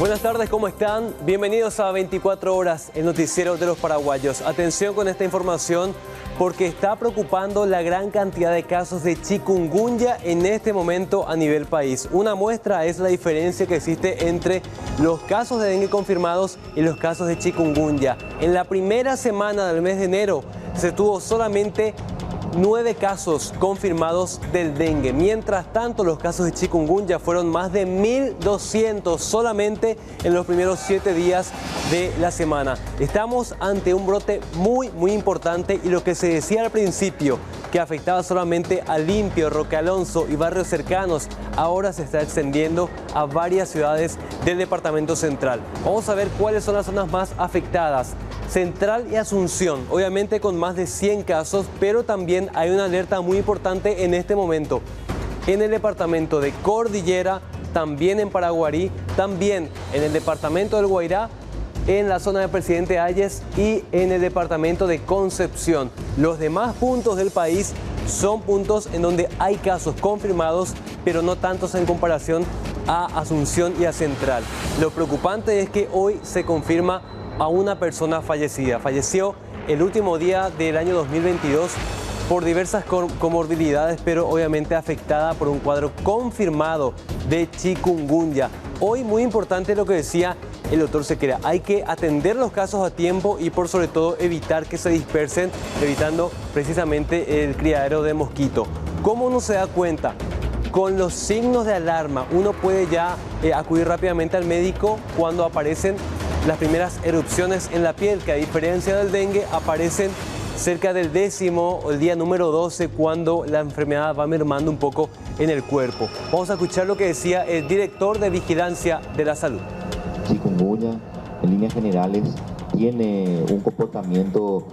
Buenas tardes, ¿cómo están? Bienvenidos a 24 horas, el noticiero de los paraguayos. Atención con esta información porque está preocupando la gran cantidad de casos de chikungunya en este momento a nivel país. Una muestra es la diferencia que existe entre los casos de dengue confirmados y los casos de chikungunya. En la primera semana del mes de enero se tuvo solamente 9 casos confirmados del dengue. Mientras tanto, los casos de chikungunya fueron más de 1.200 solamente en los primeros 7 días de la semana. Estamos ante un brote muy importante y lo que se decía al principio, que afectaba solamente a Limpio, Roque Alonso y barrios cercanos, ahora se está extendiendo a varias ciudades del departamento central. Vamos a ver cuáles son las zonas más afectadas. Central y Asunción, obviamente con más de 100 casos, pero también hay una alerta muy importante en este momento. En el departamento de Cordillera, también en Paraguarí, también en el departamento del Guairá, en la zona de Presidente Hayes y en el departamento de Concepción. Los demás puntos del país son puntos en donde hay casos confirmados, pero no tantos en comparación a Asunción y a Central. Lo preocupante es que hoy se confirma a una persona fallecida. Falleció el último día del año 2022 por diversas comorbilidades, pero obviamente afectada por un cuadro confirmado de chikungunya. Hoy muy importante lo que decía el doctor Sequera, hay que atender los casos a tiempo y por sobre todo evitar que se dispersen, evitando precisamente el criadero de mosquito. ¿Cómo uno se da cuenta? Con los signos de alarma, uno puede ya acudir rápidamente al médico cuando aparecen las primeras erupciones en la piel, que a diferencia del dengue aparecen cerca del 10º o el día número 12, cuando la enfermedad va mermando un poco en el cuerpo. Vamos a escuchar lo que decía el director de Vigilancia de la Salud. Chikungunya, en líneas generales, tiene un comportamiento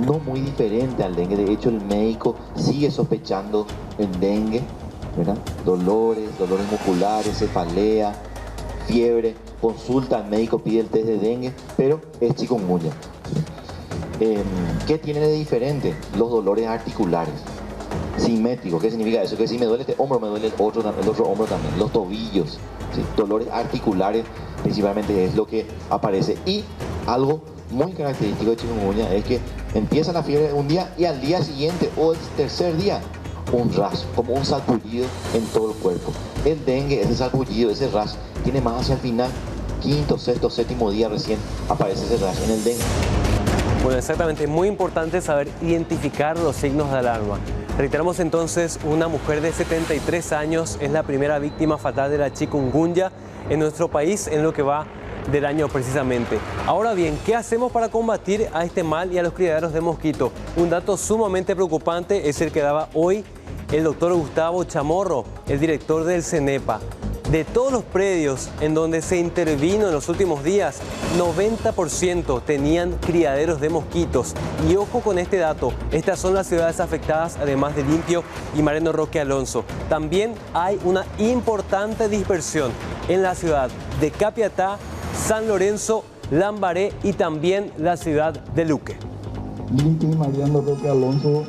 no muy diferente al dengue. De hecho, el médico sigue sospechando el dengue, ¿verdad? Dolores musculares, cefalea, fiebre. Consulta al médico, pide el test de dengue, pero es chikungunya. ¿Qué tiene de diferente? Los dolores articulares, simétricos. ¿Qué significa eso? Que si me duele este hombro, me duele el otro hombro también. Los tobillos, ¿sí? Dolores articulares principalmente es lo que aparece. Y algo muy característico de chikungunya es que empieza la fiebre un día y al día siguiente o el tercer día un rash, como un sarpullido en todo el cuerpo. El dengue, ese sarpullido, ese rash, tiene más hacia el final, 5º, 6º, 7º día recién aparece ese rash en el dengue. Bueno, exactamente, muy importante saber identificar los signos de alarma. Reiteramos entonces, una mujer de 73 años es la primera víctima fatal de la chikungunya en nuestro país en lo que va del año precisamente. Ahora bien, ¿qué hacemos para combatir a este mal y a los criaderos de mosquito? Un dato sumamente preocupante es el que daba hoy el doctor Gustavo Chamorro, el director del CENEPA. De todos los predios en donde se intervino en los últimos días, 90% tenían criaderos de mosquitos. Y ojo con este dato, estas son las ciudades afectadas, además de Limpio y Mariano Roque Alonso. También hay una importante dispersión en la ciudad de Capiatá, San Lorenzo, Lambaré y también la ciudad de Luque. Limpio y Mariano Roque Alonso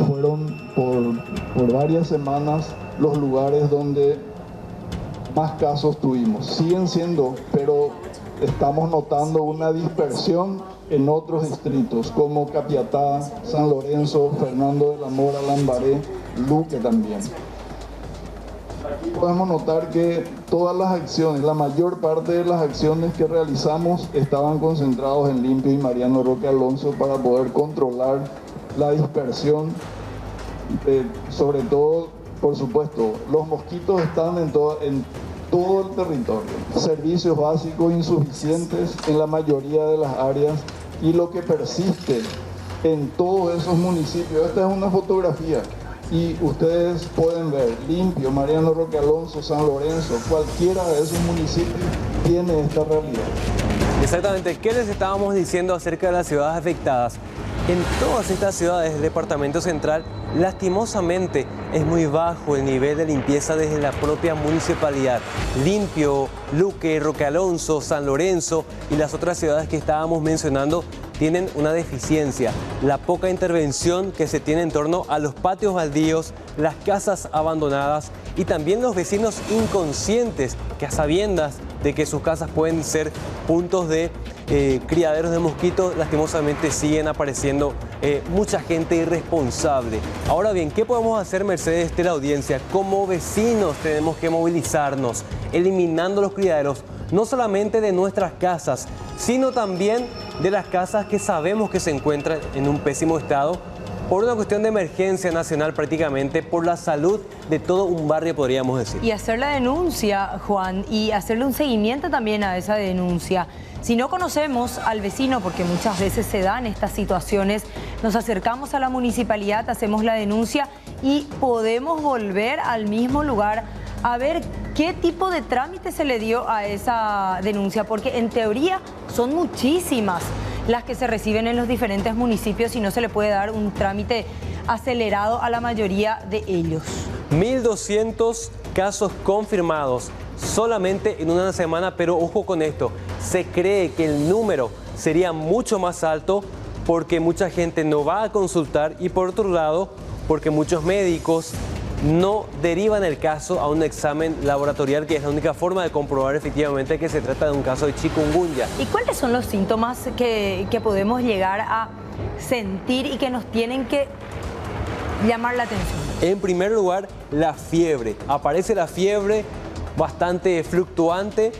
fueron por varias semanas los lugares donde más casos tuvimos. Siguen siendo, pero estamos notando una dispersión en otros distritos como Capiatá, San Lorenzo, Fernando de la Mora, Lambaré, Luque también. Aquí podemos notar que todas las acciones, la mayor parte de las acciones que realizamos estaban concentrados en Limpio y Mariano Roque Alonso para poder controlar la dispersión, sobre todo, por supuesto, los mosquitos están en todo el territorio. Servicios básicos insuficientes en la mayoría de las áreas y lo que persiste en todos esos municipios. Esta es una fotografía. Y ustedes pueden ver, Limpio, Mariano Roque Alonso, San Lorenzo, cualquiera de esos municipios tiene esta realidad. Exactamente, ¿qué les estábamos diciendo acerca de las ciudades afectadas? En todas estas ciudades del departamento central, lastimosamente, es muy bajo el nivel de limpieza desde la propia municipalidad. Limpio, Luque, Roque Alonso, San Lorenzo y las otras ciudades que estábamos mencionando tienen una deficiencia, la poca intervención que se tiene en torno a los patios baldíos, las casas abandonadas y también los vecinos inconscientes que a sabiendas de que sus casas pueden ser puntos de criaderos de mosquitos, lastimosamente siguen apareciendo mucha gente irresponsable. Ahora bien, ¿qué podemos hacer, Mercedes, de la audiencia? Como vecinos tenemos que movilizarnos, eliminando los criaderos, no solamente de nuestras casas, sino también de las casas que sabemos que se encuentran en un pésimo estado, por una cuestión de emergencia nacional prácticamente, por la salud de todo un barrio, podríamos decir. Y hacer la denuncia, Juan, y hacerle un seguimiento también a esa denuncia. Si no conocemos al vecino, porque muchas veces se dan estas situaciones, nos acercamos a la municipalidad, hacemos la denuncia y podemos volver al mismo lugar a ver qué tipo de trámite se le dio a esa denuncia, porque en teoría son muchísimas las que se reciben en los diferentes municipios y no se le puede dar un trámite acelerado a la mayoría de ellos. 1.200 casos confirmados solamente en una semana, pero ojo con esto, se cree que el número sería mucho más alto porque mucha gente no va a consultar y por otro lado, porque muchos médicos no derivan el caso a un examen laboratorial, que es la única forma de comprobar efectivamente que se trata de un caso de chikungunya. ¿Y cuáles son los síntomas que podemos llegar a sentir y que nos tienen que llamar la atención? En primer lugar, la fiebre. Aparece la fiebre bastante fluctuante,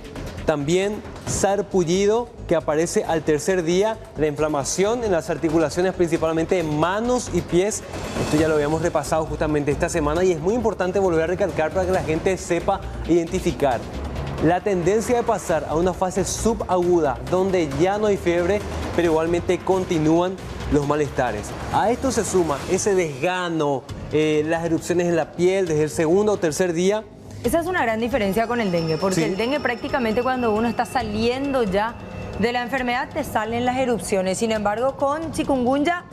también sarpullido que aparece al tercer día, la inflamación en las articulaciones, principalmente en manos y pies. Esto ya lo habíamos repasado justamente esta semana y es muy importante volver a recalcar para que la gente sepa identificar la tendencia de pasar a una fase subaguda donde ya no hay fiebre, pero igualmente continúan los malestares. A esto se suma ese desgano, las erupciones en la piel desde el segundo o tercer día. Esa es una gran diferencia con el dengue, porque sí, el dengue prácticamente cuando uno está saliendo ya de la enfermedad te salen las erupciones. Sin embargo, con chikungunya,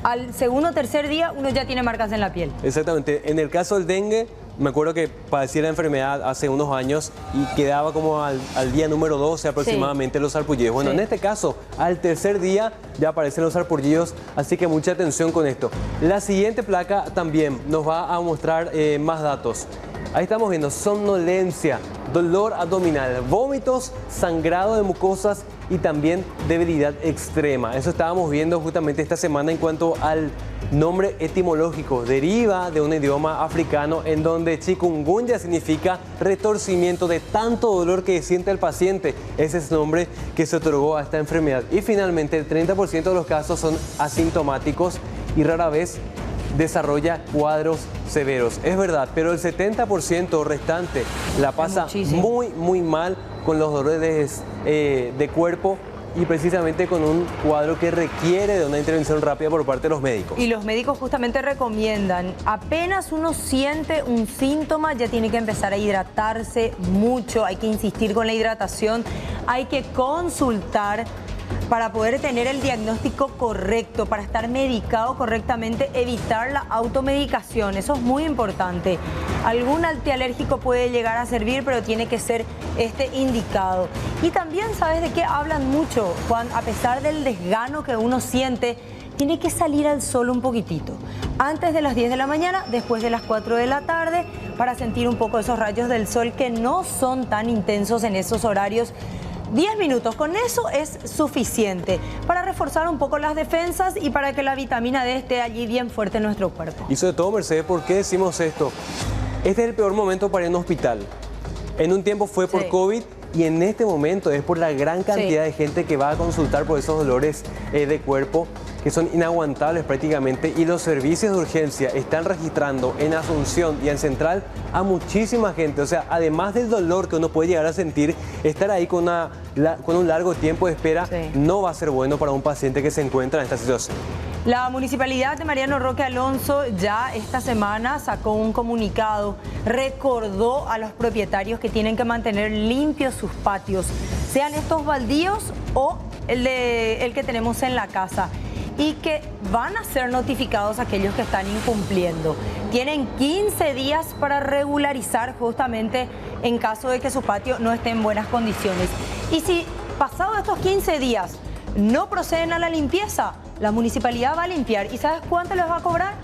al segundo o tercer día uno ya tiene marcas en la piel. Exactamente. En el caso del dengue, me acuerdo que padecí la enfermedad hace unos años y quedaba como al día número 12 aproximadamente los sarpullidos. Bueno, en este caso, al tercer día ya aparecen los sarpullidos, así que mucha atención con esto. La siguiente placa también nos va a mostrar más datos. Ahí estamos viendo somnolencia, dolor abdominal, vómitos, sangrado de mucosas y también debilidad extrema. Eso estábamos viendo justamente esta semana en cuanto al nombre etimológico. Deriva de un idioma africano en donde chikungunya significa retorcimiento de tanto dolor que siente el paciente. Ese es el nombre que se otorgó a esta enfermedad. Y finalmente el 30% de los casos son asintomáticos y rara vez desarrolla cuadros severos. Es verdad, pero el 70% restante la pasa muy mal con los dolores de cuerpo y precisamente con un cuadro que requiere de una intervención rápida por parte de los médicos. Y los médicos justamente recomiendan, apenas uno siente un síntoma, ya tiene que empezar a hidratarse mucho, hay que insistir con la hidratación, hay que consultar para poder tener el diagnóstico correcto, para estar medicado correctamente, evitar la automedicación. Eso es muy importante. Algún antialérgico puede llegar a servir, pero tiene que ser indicado. Y también, ¿sabes de qué hablan mucho, Juan? A pesar del desgano que uno siente, tiene que salir al sol un poquitito. Antes de las 10 de la mañana, después de las 4 de la tarde, para sentir un poco esos rayos del sol que no son tan intensos en esos horarios. 10 minutos, con eso es suficiente para reforzar un poco las defensas y para que la vitamina D esté allí bien fuerte en nuestro cuerpo. Y sobre todo, Mercedes, ¿por qué decimos esto? Este es el peor momento para ir a un hospital. En un tiempo fue por COVID y en este momento es por la gran cantidad de gente que va a consultar por esos dolores de cuerpo que son inaguantables prácticamente, y los servicios de urgencia están registrando en Asunción y en Central a muchísima gente. O sea, además del dolor que uno puede llegar a sentir, estar ahí con un largo tiempo de espera no va a ser bueno para un paciente que se encuentra en esta situación. La municipalidad de Mariano Roque Alonso ya esta semana sacó un comunicado, recordó a los propietarios que tienen que mantener limpios sus patios, sean estos baldíos o el que tenemos en la casa, y que van a ser notificados aquellos que están incumpliendo. Tienen 15 días para regularizar justamente en caso de que su patio no esté en buenas condiciones. Y si pasados estos 15 días no proceden a la limpieza, la municipalidad va a limpiar. ¿Y sabes cuánto les va a cobrar?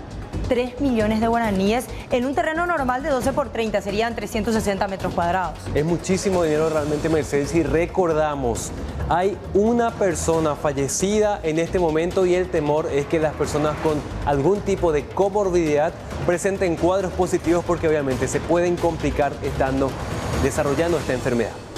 3 millones de guaraníes en un terreno normal de 12 por 30, serían 360 metros cuadrados. Es muchísimo dinero realmente, Mercedes, y recordamos, hay una persona fallecida en este momento y el temor es que las personas con algún tipo de comorbilidad presenten cuadros positivos porque obviamente se pueden complicar estando desarrollando esta enfermedad.